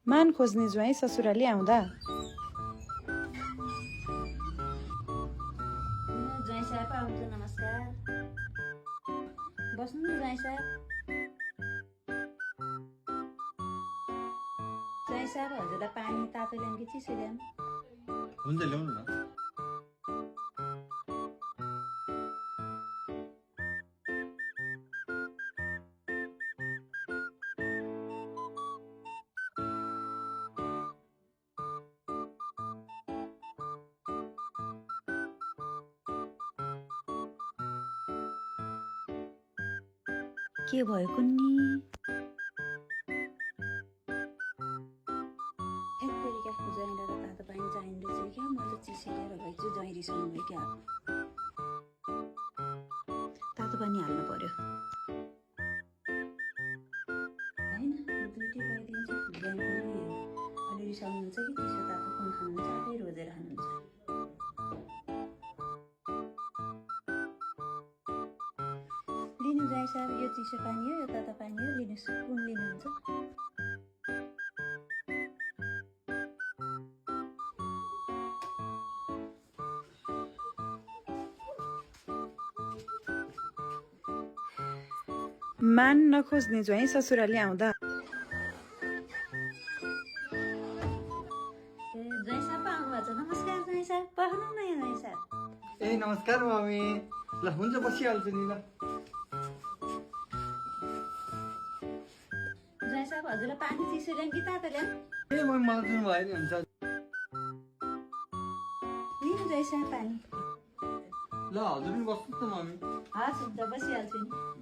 मान खोज्ने ज्वाइँ ससुराली आउँदा। ज्वाइँ साहब आउँछ, नमस्कार। बस्नु न ज्वाइँ साहब। ज्वाइँ साहब, हजुरलाई पानी तातो ल्याउँ कि चिसो ल्याउँ? हुन्छ, ल्याउनु न। के भयो कुन्नी? हेत्तेरिका, ज्वाइँलाई त तातो पानी चाहिँदो रहेछ क्या। म त चिसो लिएर गएछु, ज्वाइँ रिसाउनु भयो क्या। तातो पानी हाल्नु पर्यो। होइन, म दुइटै गइदिन्छु। ज्वाइँ पनि अलि रिसाउनुहुन्छ कि चिसो तातो कुन खानुहुन्छ, आफै रोजेर खानुहुन्छ। लिनु ज्वाइँ साहब, यो चिसो पानी हो, यो तातो पानी हो, लिनुहोस्। कुन लिनुहुन्छ? मान नखोज्ने ज्वाइँ ससुराली आउँदा। ज्वाइँ साहब आउनुभएको छ, नमस्कार ज्वाइँ साहब। पढ्नु न यहाँ ज्वाइँ साहब। ए नमस्कार मम्मी। ल हुन्छ, बसिहाल्छु नि। ल ज्वाइँ साहब, हजुरलाई पानी चिसो ल्याउँ कि तातो ल्याउँ? ए मम्मी, मलाई दिनु भयो नि, हुन्छ। लिनु ज्वाइँ साहब पानी। ल हजुर पनि बस्नुहोस् न मम्मी। हस्, हुन्छ, बसिहाल्छु नि।